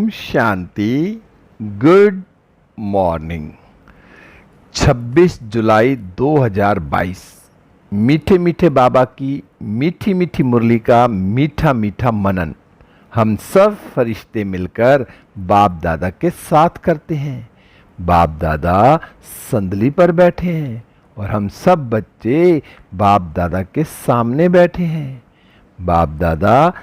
Om Shanti. Good morning. 26 जुलाई 2022। मीठे मीठे बाबा की मीठी मीठी मुरली का मीठा मीठा मनन हम सब फरिश्ते मिलकर बाप दादा के साथ करते हैं। बाप दादा संदली पर बैठे हैं और हम सब बच्चे बाप दादा के सामने बैठे हैं। बाप दादा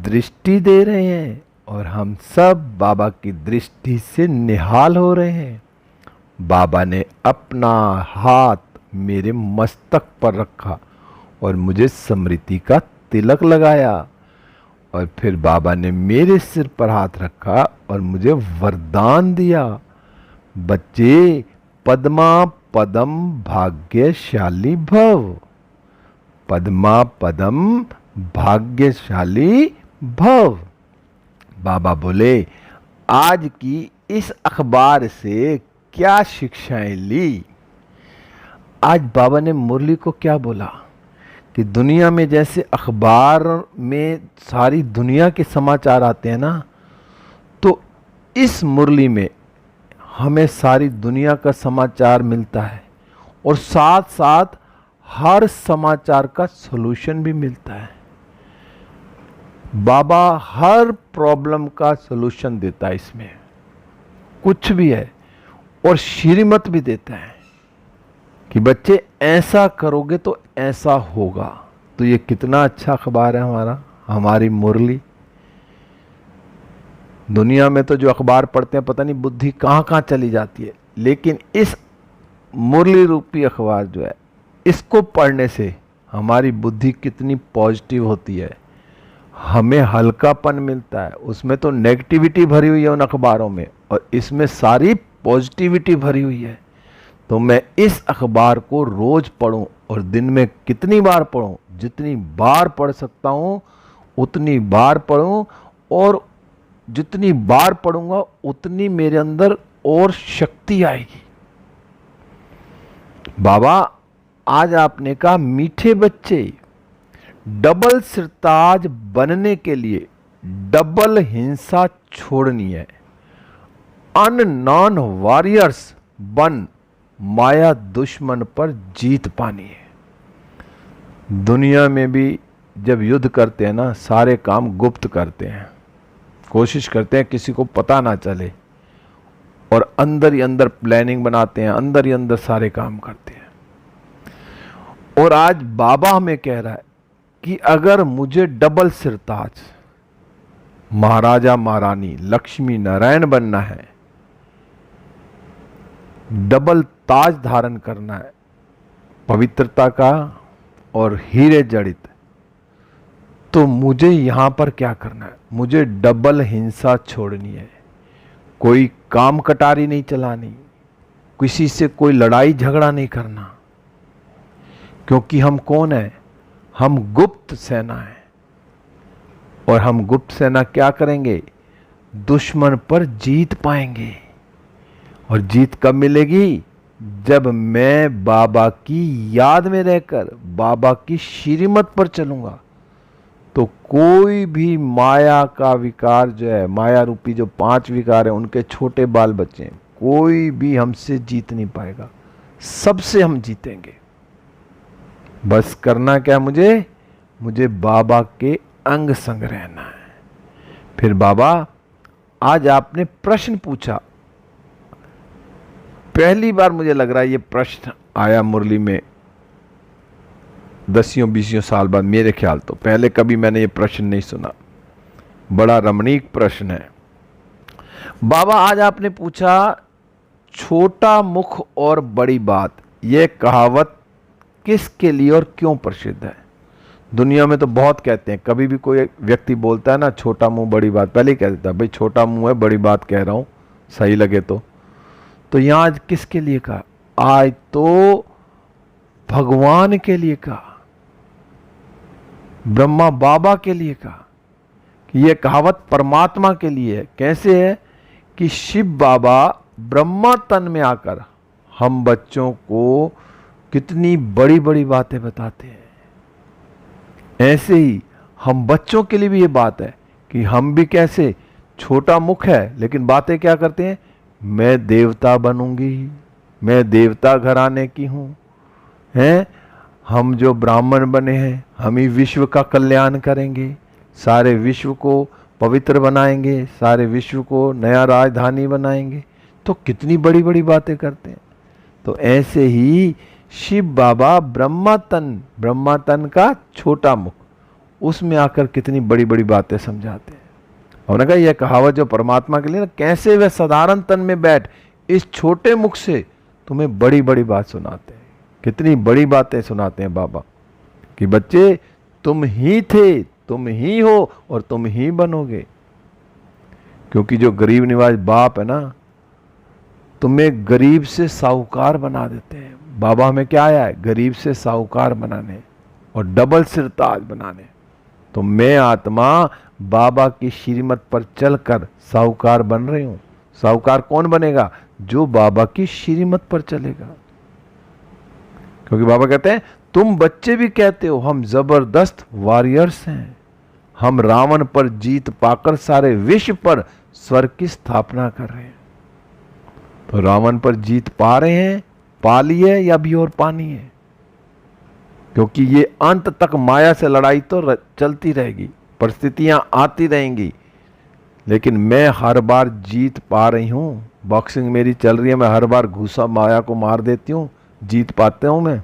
दृष्टि दे रहे हैं और हम सब बाबा की दृष्टि से निहाल हो रहे हैं। बाबा ने अपना हाथ मेरे मस्तक पर रखा और मुझे स्मृति का तिलक लगाया और फिर बाबा ने मेरे सिर पर हाथ रखा और मुझे वरदान दिया, बच्चे पद्मा पदम भाग्यशाली भव। पद्मा पदम भाग्यशाली भव। बाबा बोले, आज की इस अखबार से क्या शिक्षाएं ली। आज बाबा ने मुरली को क्या बोला कि दुनिया में जैसे अखबार में सारी दुनिया के समाचार आते हैं ना, तो इस मुरली में हमें सारी दुनिया का समाचार मिलता है और साथ साथ हर समाचार का सॉल्यूशन भी मिलता है। बाबा हर प्रॉब्लम का सॉल्यूशन देता है, इसमें कुछ भी है, और श्रीमत भी देता है कि बच्चे ऐसा करोगे तो ऐसा होगा। तो ये कितना अच्छा अखबार है हमारी मुरली। दुनिया में तो जो अखबार पढ़ते हैं पता नहीं बुद्धि कहाँ कहाँ चली जाती है, लेकिन इस मुरली रूपी अखबार जो है, इसको पढ़ने से हमारी बुद्धि कितनी पॉजिटिव होती है, हमें हल्कापन मिलता है। उसमें तो नेगेटिविटी भरी हुई है उन अखबारों में, और इसमें सारी पॉजिटिविटी भरी हुई है। तो मैं इस अखबार को रोज पढूं, और दिन में कितनी बार पढूं, जितनी बार पढ़ सकता हूं उतनी बार पढूं, और जितनी बार पढ़ूंगा उतनी मेरे अंदर और शक्ति आएगी। बाबा आज आपने कहा, मीठे बच्चे डबल सिरताज बनने के लिए डबल हिंसा छोड़नी है। नॉन वॉरियर्स बन माया दुश्मन पर जीत पानी है। दुनिया में भी जब युद्ध करते हैं ना, सारे काम गुप्त करते हैं, कोशिश करते हैं किसी को पता ना चले, और अंदर ही अंदर प्लानिंग बनाते हैं, अंदर ही अंदर सारे काम करते हैं। और आज बाबा हमें कह रहा है कि अगर मुझे डबल सिरताज महाराजा महारानी लक्ष्मी नारायण बनना है, डबल ताज धारण करना है, पवित्रता का और हीरे जड़ित, तो मुझे यहां पर क्या करना है? मुझे डबल हिंसा छोड़नी है। कोई काम कटारी नहीं चलानी, किसी से कोई लड़ाई झगड़ा नहीं करना, क्योंकि हम कौन है? हम गुप्त सेना है। और हम गुप्त सेना क्या करेंगे? दुश्मन पर जीत पाएंगे। और जीत कब मिलेगी? जब मैं बाबा की याद में रहकर बाबा की श्रीमत पर चलूंगा। तो कोई भी माया का विकार जो है, माया रूपी जो 5 विकार है, उनके छोटे बाल बच्चे हैं, कोई भी हमसे जीत नहीं पाएगा। सबसे हम जीतेंगे। बस करना क्या मुझे बाबा के अंग संग रहना है। फिर बाबा आज आपने प्रश्न पूछा, पहली बार मुझे लग रहा है ये प्रश्न आया मुरली में 10-20 साल बाद, मेरे ख्याल तो पहले कभी मैंने ये प्रश्न नहीं सुना। बड़ा रमणीक प्रश्न है। बाबा आज आपने पूछा, छोटा मुख और बड़ी बात, ये कहावत किसके लिए और क्यों प्रसिद्ध है? दुनिया में तो बहुत कहते हैं, कभी भी कोई व्यक्ति बोलता है ना, छोटा मुंह बड़ी बात, पहले ही कह देता है भाई छोटा मुंह है, बड़ी बात कह रहा हूं, सही लगे तो यहां आज किसके लिए कहा? आज तो भगवान के लिए कहा, ब्रह्मा बाबा के लिए कहा कि यह कहावत परमात्मा के लिए है। कैसे है? कि शिव बाबा ब्रह्मा तन में आकर हम बच्चों को कितनी बड़ी बड़ी बातें बताते हैं। ऐसे ही हम बच्चों के लिए भी ये बात है कि हम भी कैसे छोटा मुख है लेकिन बातें क्या करते हैं, मैं देवता बनूंगी, मैं देवता घराने की हूं, हैं हम जो ब्राह्मण बने हैं हम ही विश्व का कल्याण करेंगे, सारे विश्व को पवित्र बनाएंगे, सारे विश्व को नया राजधानी बनाएंगे। तो कितनी बड़ी बड़ी बातें करते हैं। तो ऐसे ही शिव बाबा ब्रह्मा तन का छोटा मुख, उसमें आकर कितनी बड़ी बड़ी बातें समझाते हैं। उन्होंने कहा यह कहावत जो परमात्मा के लिए ना, कैसे वह साधारण तन में बैठ इस छोटे मुख से तुम्हें बड़ी बड़ी बात सुनाते हैं। कितनी बड़ी बातें सुनाते हैं बाबा कि बच्चे तुम ही थे, तुम ही हो और तुम ही बनोगे। क्योंकि जो गरीब निवाज बाप है ना, तुम्हें गरीब से साहूकार बना देते हैं। बाबा हमें क्या आया है, गरीब से साहूकार बनाने और डबल सिर ताज बनाने। तो मैं आत्मा बाबा की श्रीमत पर चलकर साहूकार बन रही हूं। साहूकार कौन बनेगा, जो बाबा की श्रीमत पर चलेगा। क्योंकि बाबा कहते हैं तुम बच्चे भी कहते हो हम जबरदस्त वॉरियर्स हैं, हम रावण पर जीत पाकर सारे विश्व पर स्वर्ग की स्थापना कर रहे हैं। तो रावण पर जीत पा रहे हैं, पा ली है या भी और पानी है। क्योंकि ये अंत तक माया से लड़ाई तो चलती रहेगी, परिस्थितियां आती रहेंगी, लेकिन मैं हर बार जीत पा रही हूं। बॉक्सिंग मेरी चल रही है, मैं हर बार घुसा माया को मार देती हूं, जीत पाते हूं मैं।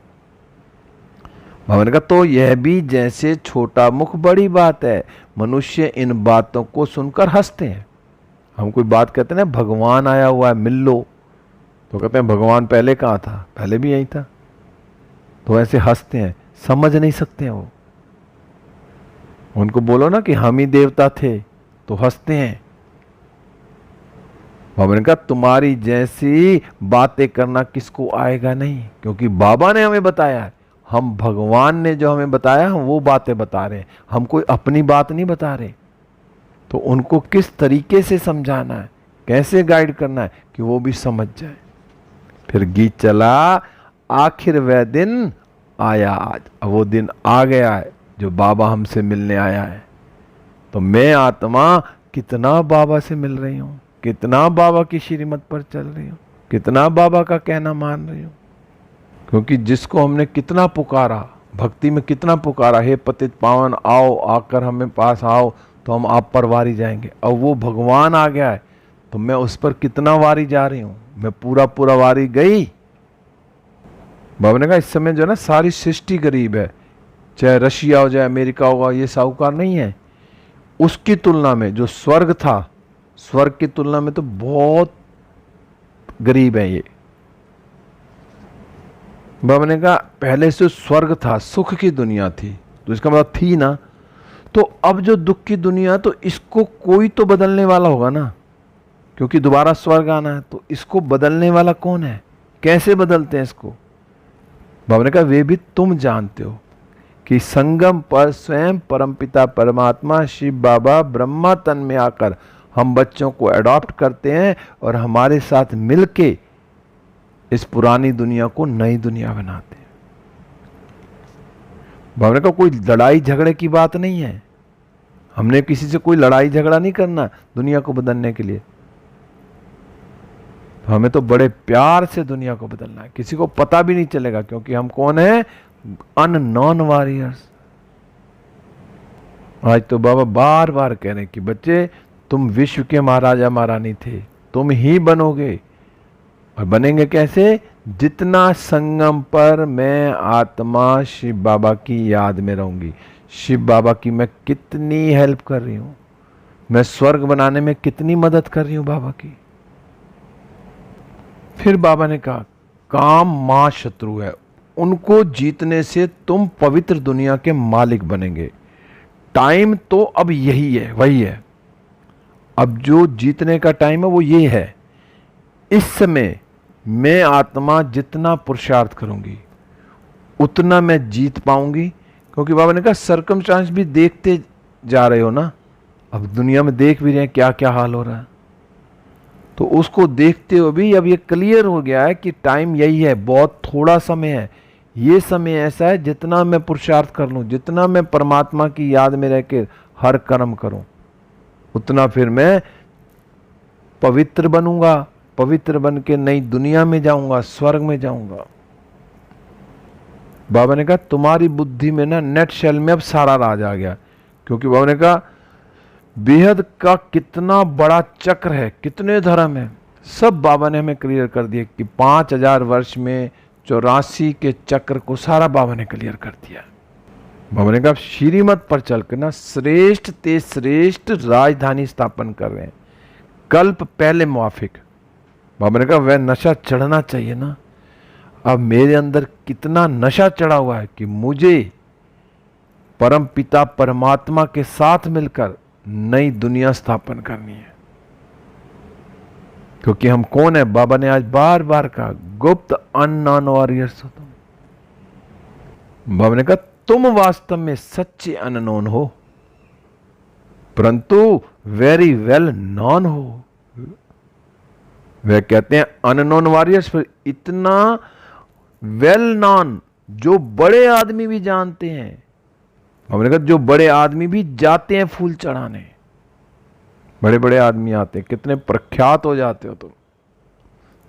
बाबा ने कहा तो यह भी जैसे छोटा मुख बड़ी बात है, मनुष्य इन बातों को सुनकर हंसते हैं। हम कोई बात कहते हैं ना, भगवान आया हुआ है मिल लो, तो कहते हैं भगवान पहले कहाँ था, पहले भी यही था। तो ऐसे हंसते हैं, समझ नहीं सकते हैं वो। उनको बोलो ना कि हम ही देवता थे तो हंसते हैं। बाबा ने कहा तुम्हारी जैसी बातें करना किसको आएगा नहीं, क्योंकि बाबा ने हमें बताया है। हम भगवान ने जो हमें बताया हम वो बातें बता रहे हैं, हम कोई अपनी बात नहीं बता रहे। तो उनको किस तरीके से समझाना है, कैसे गाइड करना है कि वो भी समझ जाए। फिर गीत चला, आखिर वह दिन आया आज। अब वो दिन आ गया है जो बाबा हमसे मिलने आया है। तो मैं आत्मा कितना बाबा से मिल रही हूँ, कितना बाबा की श्रीमत पर चल रही हूँ, कितना बाबा का कहना मान रही हूँ। क्योंकि जिसको हमने कितना पुकारा, भक्ति में कितना पुकारा, हे पतित पावन आओ, आकर हमें पास आओ तो हम आप पर वारी जाएंगे। अब वो भगवान आ गया है तो मैं उस पर कितना वारी जा रही हूँ, मैं पूरा पूरा वारी गई। बाबा ने कहा इस समय जो है ना सारी सृष्टि गरीब है, चाहे रशिया हो जाए अमेरिका होगा, ये साहूकार नहीं है। उसकी तुलना में जो स्वर्ग था, स्वर्ग की तुलना में तो बहुत गरीब है ये। बाबा ने कहा पहले से स्वर्ग था, सुख की दुनिया थी, तो इसका मतलब थी ना। तो अब जो दुख की दुनिया, तो इसको कोई तो बदलने वाला होगा ना, क्योंकि दोबारा स्वर्ग आना है। तो इसको बदलने वाला कौन है, कैसे बदलते हैं इसको। बाबा ने कहा वे भी तुम जानते हो कि संगम पर स्वयं परमपिता परमात्मा शिव बाबा ब्रह्मा तन में आकर हम बच्चों को अडॉप्ट करते हैं और हमारे साथ मिलके इस पुरानी दुनिया को नई दुनिया बनाते हैं। बाबा ने कहा कोई लड़ाई झगड़े की बात नहीं है, हमने किसी से कोई लड़ाई झगड़ा नहीं करना दुनिया को बदलने के लिए। तो हमें तो बड़े प्यार से दुनिया को बदलना है, किसी को पता भी नहीं चलेगा, क्योंकि हम कौन है, अननोन वॉरियर्स। आज तो बाबा बार बार कह रहे हैं कि बच्चे तुम विश्व के महाराजा महारानी थे, तुम ही बनोगे। और बनेंगे कैसे, जितना संगम पर मैं आत्मा शिव बाबा की याद में रहूंगी। शिव बाबा की मैं कितनी हेल्प कर रही हूं, मैं स्वर्ग बनाने में कितनी मदद कर रही हूं बाबा की। फिर बाबा ने कहा काम मां शत्रु है, उनको जीतने से तुम पवित्र दुनिया के मालिक बनेंगे। टाइम तो अब यही है, वही है। अब जो जीतने का टाइम है वो ये है। इस समय मैं आत्मा जितना पुरुषार्थ करूंगी उतना मैं जीत पाऊंगी। क्योंकि बाबा ने कहा सर्कमस्टांस भी देखते जा रहे हो ना, अब दुनिया में देख भी रहे हैं क्या क्या हाल हो रहा है। तो उसको देखते हुए भी अब ये क्लियर हो गया है कि टाइम यही है, बहुत थोड़ा समय है। ये समय ऐसा है जितना मैं पुरुषार्थ कर लूं, जितना मैं परमात्मा की याद में रह के हर कर्म करूं, उतना फिर मैं पवित्र बनूंगा, पवित्र बन के नई दुनिया में जाऊंगा, स्वर्ग में जाऊंगा। बाबा ने कहा तुम्हारी बुद्धि में ना नेट शेल में अब सारा राज आ गया, क्योंकि बाबा ने कहा बेहद का कितना बड़ा चक्र है, कितने धर्म है, सब बाबा ने हमें क्लियर कर दिया कि 5000 वर्ष में 84 के चक्र को सारा बाबा ने क्लियर कर दिया। बाबा ने कहा श्रीमत पर चलकर ना श्रेष्ठ ते श्रेष्ठ राजधानी स्थापन कर रहे हैं, कल्प पहले मुआफिक। बाबा ने कहा वह नशा चढ़ना चाहिए ना, अब मेरे अंदर कितना नशा चढ़ा हुआ है कि मुझे परम पिता परमात्मा के साथ मिलकर नई दुनिया स्थापन करनी है। क्योंकि हम कौन है, बाबा ने आज बार बार कहा गुप्त अननोन वॉरियर्स हो तुम। बाबा ने कहा तुम वास्तव में सच्चे अननोन हो, परंतु वेरी वेल नॉन हो। वे कहते हैं अननोन वॉरियर्स, पर इतना वेल नॉन जो बड़े आदमी भी जानते हैं। हमने कहा जो बड़े आदमी भी जाते हैं फूल चढ़ाने, बड़े बड़े आदमी आते हैं, कितने प्रख्यात हो जाते हो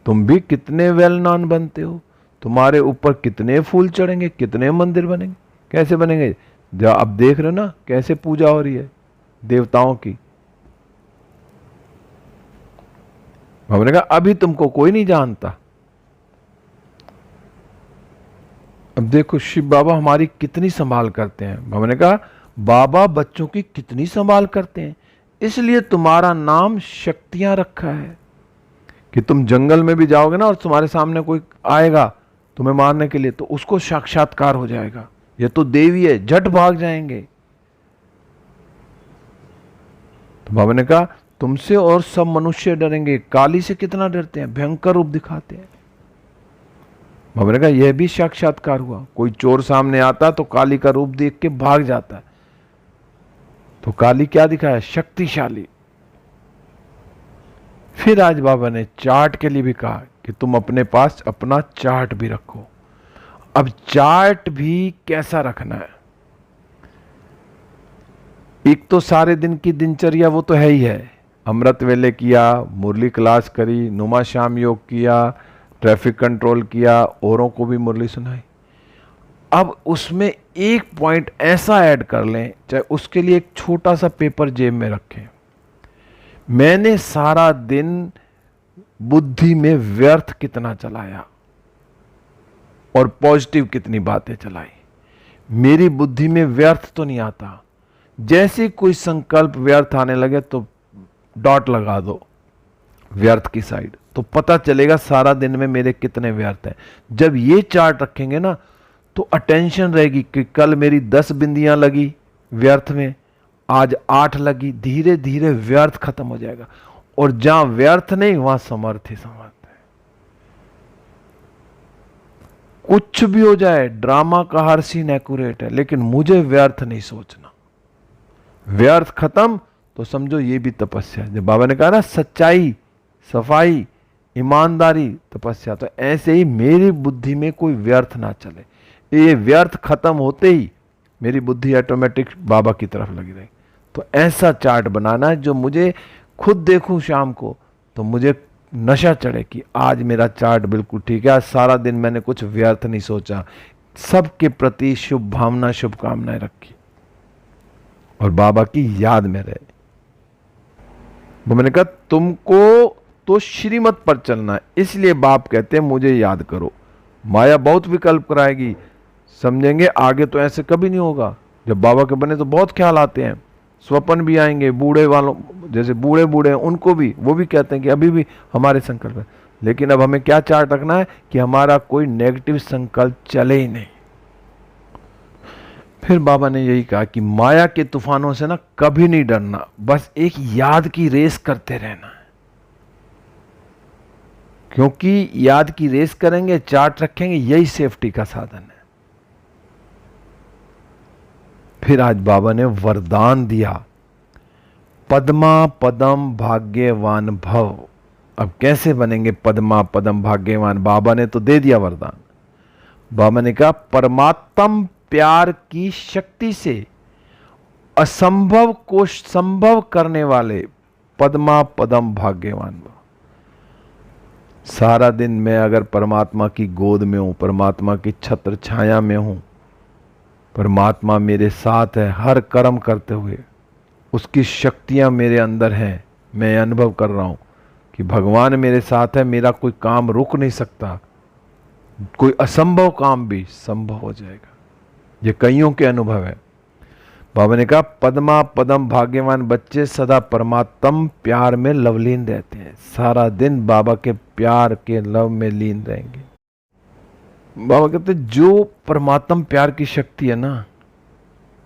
तुम भी कितने वेल नॉन बनते हो, तुम्हारे ऊपर कितने फूल चढ़ेंगे, कितने मंदिर बनेंगे, कैसे बनेंगे। जब आप देख रहे हो ना कैसे पूजा हो रही है देवताओं की। हमने कहा अभी तुमको कोई नहीं जानता। अब देखो शिव बाबा हमारी कितनी संभाल करते हैं। हमने कहा बाबा बच्चों की कितनी संभाल करते हैं, इसलिए तुम्हारा नाम शक्तियां रखा है कि तुम जंगल में भी जाओगे ना और तुम्हारे सामने कोई आएगा तुम्हें मारने के लिए, तो उसको साक्षात्कार हो जाएगा, ये तो देवी है, झट भाग जाएंगे। तो बाबा ने कहा तुमसे और सब मनुष्य डरेंगे, काली से कितना डरते हैं, भयंकर रूप दिखाते हैं। बाबा ने कहा यह भी साक्षात्कार हुआ, कोई चोर सामने आता तो काली का रूप देख के भाग जाता है, तो काली क्या दिखाया, शक्तिशाली। फिर आज बाबा ने चार्ट के लिए भी कहा कि तुम अपने पास अपना चार्ट भी रखो। अब चार्ट भी कैसा रखना है, एक तो सारे दिन की दिनचर्या वो तो है ही है, अमृत वेले किया, मुरली क्लास करी, नुमा शाम योग किया, ट्रैफिक कंट्रोल किया, औरों को भी मुरली सुनाई। अब उसमें एक पॉइंट ऐसा ऐड कर लें, चाहे उसके लिए एक छोटा सा पेपर जेब में रखें, मैंने सारा दिन बुद्धि में व्यर्थ कितना चलाया और पॉजिटिव कितनी बातें चलाई। मेरी बुद्धि में व्यर्थ तो नहीं आता, जैसे कोई संकल्प व्यर्थ आने लगे तो डॉट लगा दो व्यर्थ की साइड, तो पता चलेगा सारा दिन में मेरे कितने व्यर्थ हैं। जब ये चार्ट रखेंगे ना तो अटेंशन रहेगी कि कल मेरी 10 बिंदियां लगी व्यर्थ में, आज 8 लगी, धीरे धीरे व्यर्थ खत्म हो जाएगा। और जहां व्यर्थ नहीं वहां समर्थ ही समर्थ है। कुछ भी हो जाए, ड्रामा का हर सीन एक्यूरेट है, लेकिन मुझे व्यर्थ नहीं सोचना। व्यर्थ खत्म तो समझो ये भी तपस्या है। जब बाबा ने कहा ना सच्चाई, सफाई, ईमानदारी तपस्या, तो ऐसे ही मेरी बुद्धि में कोई व्यर्थ ना चले। ये व्यर्थ खत्म होते ही मेरी बुद्धि ऑटोमेटिक बाबा की तरफ लगी रही। तो ऐसा चार्ट बनाना है जो मुझे खुद देखूं शाम को तो मुझे नशा चढ़े कि आज मेरा चार्ट बिल्कुल ठीक है, आज सारा दिन मैंने कुछ व्यर्थ नहीं सोचा, सबके प्रति शुभ भावना शुभकामनाएं रखी और बाबा की याद में रहे। मैंने कहा तुमको तो श्रीमत पर चलना है, इसलिए बाप कहते हैं मुझे याद करो। माया बहुत विकल्प कराएगी, समझेंगे आगे तो ऐसे कभी नहीं होगा। जब बाबा के बने तो बहुत ख्याल आते हैं, स्वप्न भी आएंगे, बूढ़े वालों जैसे बूढ़े बूढ़े हैं उनको भी, वो भी कहते हैं कि अभी भी हमारे संकल्प है। लेकिन अब हमें क्या चार्ट रखना है कि हमारा कोई नेगेटिव संकल्प चले ही नहीं। फिर बाबा ने यही कहा कि माया के तूफानों से ना कभी नहीं डरना, बस एक याद की रेस करते रहना है। क्योंकि याद की रेस करेंगे, चार्ट रखेंगे, यही सेफ्टी का साधन है। फिर आज बाबा ने वरदान दिया, पद्मा पदम भाग्यवान भव। अब कैसे बनेंगे पद्मा पदम भाग्यवान, बाबा ने तो दे दिया वरदान। बाबा ने कहा परमात्म प्यार की शक्ति से असंभव को संभव करने वाले पद्मा पदम भाग्यवान भव। सारा दिन मैं अगर परमात्मा की गोद में हूं, परमात्मा की छत्र छाया में हूं, परमात्मा मेरे साथ है हर कर्म करते हुए, उसकी शक्तियां मेरे अंदर हैं, मैं अनुभव कर रहा हूं कि भगवान मेरे साथ है, मेरा कोई काम रुक नहीं सकता, कोई असंभव काम भी संभव हो जाएगा। ये कईयों के अनुभव है। बाबा ने कहा पद्मा पदम भाग्यवान बच्चे सदा परमात्म प्यार में लवलीन रहते हैं, सारा दिन बाबा के प्यार के लव में लीन रहेंगे। बाबा कहते जो परमात्म प्यार की शक्ति है ना,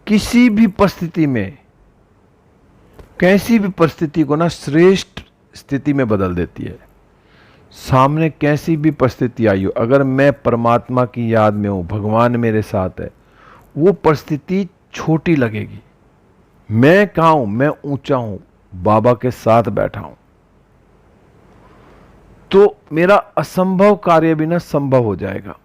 किसी भी परिस्थिति में, कैसी भी परिस्थिति को ना श्रेष्ठ स्थिति में बदल देती है। सामने कैसी भी परिस्थिति आई हो, अगर मैं परमात्मा की याद में हूं, भगवान मेरे साथ है, वो परिस्थिति छोटी लगेगी। मैं कहां हूं, मैं ऊंचा हूं, बाबा के साथ बैठा हूं, तो मेरा असंभव कार्य भी ना संभव हो जाएगा।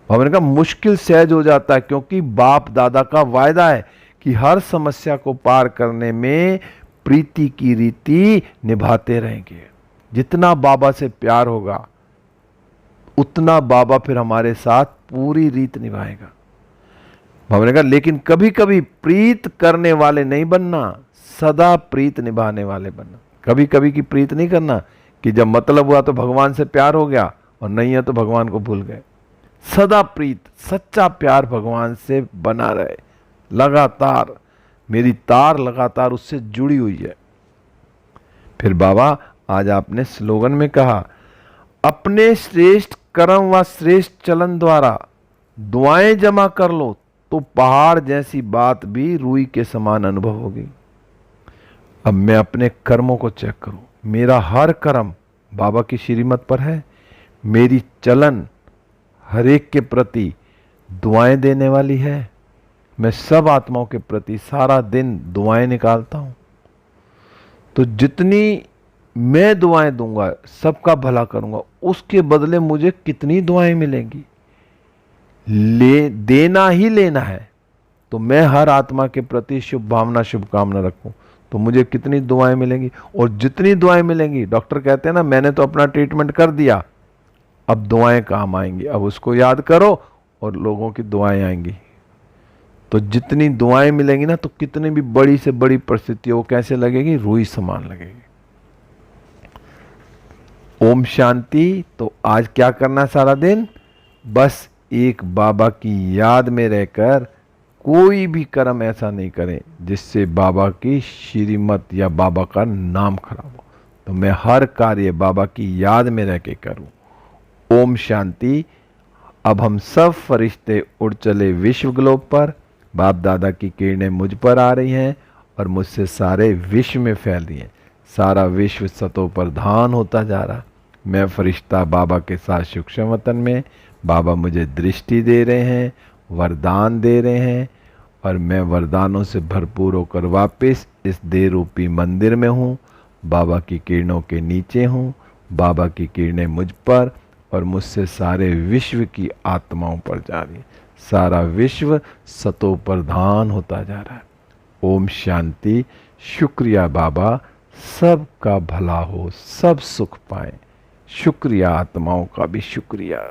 बाबा ने कहा मुश्किल सहज हो जाता है, क्योंकि बाप दादा का वायदा है कि हर समस्या को पार करने में प्रीति की रीति निभाते रहेंगे। जितना बाबा से प्यार होगा उतना बाबा फिर हमारे साथ पूरी रीत निभाएगा। बाबा ने कहा लेकिन कभी कभी प्रीत करने वाले नहीं बनना, सदा प्रीत निभाने वाले बनना। कभी कभी की प्रीत नहीं करना कि जब मतलब हुआ तो भगवान से प्यार हो गया और नहीं है तो भगवान को भूल गए। सदा प्रीत, सच्चा प्यार भगवान से बना रहे, लगातार मेरी तार लगातार उससे जुड़ी हुई है। फिर बाबा आज आपने स्लोगन में कहा अपने श्रेष्ठ कर्म व श्रेष्ठ चलन द्वारा दुआएं जमा कर लो तो पहाड़ जैसी बात भी रूई के समान अनुभव होगी। अब मैं अपने कर्मों को चेक करूं, मेरा हर कर्म बाबा की श्रीमत पर है, मेरी चलन हर एक के प्रति दुआएं देने वाली है, मैं सब आत्माओं के प्रति सारा दिन दुआएं निकालता हूं, तो जितनी मैं दुआएं दूंगा, सबका भला करूंगा, उसके बदले मुझे कितनी दुआएं मिलेंगी। देना ही लेना है, तो मैं हर आत्मा के प्रति शुभ भावना शुभकामना रखूं तो मुझे कितनी दुआएं मिलेंगी। और जितनी दुआएं मिलेंगी, डॉक्टर कहते हैं ना मैंने तो अपना ट्रीटमेंट कर दिया, अब दुआएं काम आएंगी, अब उसको याद करो और लोगों की दुआएं आएंगी। तो जितनी दुआएं मिलेंगी ना, तो कितनी भी बड़ी से बड़ी परिस्थिति वो कैसे लगेगी, रूई समान लगेगी। ओम शांति। तो आज क्या करना सारा दिन, बस एक बाबा की याद में रहकर कोई भी कर्म ऐसा नहीं करें जिससे बाबा की श्रीमत या बाबा का नाम खराब हो। तो मैं हर कार्य बाबा की याद में रह के करूं। ओम शांति। अब हम सब फरिश्ते उड़ चले विश्व ग्लोब पर, बाप दादा की किरणें मुझ पर आ रही हैं और मुझसे सारे विश्व में फैल रही हैं। सारा विश्व सतो प्रधान होता जा रहा। मैं फरिश्ता बाबा के साथ सूक्ष्म वतन में, बाबा मुझे दृष्टि दे रहे हैं, वरदान दे रहे हैं और मैं वरदानों से भरपूर होकर वापस इस देह रूपी मंदिर में हूँ। बाबा की किरणों के नीचे हूँ, बाबा की किरणें मुझ पर और मुझसे सारे विश्व की आत्माओं पर जा रही है। सारा विश्व सतो प्रधान होता जा रहा है। ओम शांति। शुक्रिया बाबा, सबका भला हो, सब सुख पाए। शुक्रिया आत्माओं का भी शुक्रिया।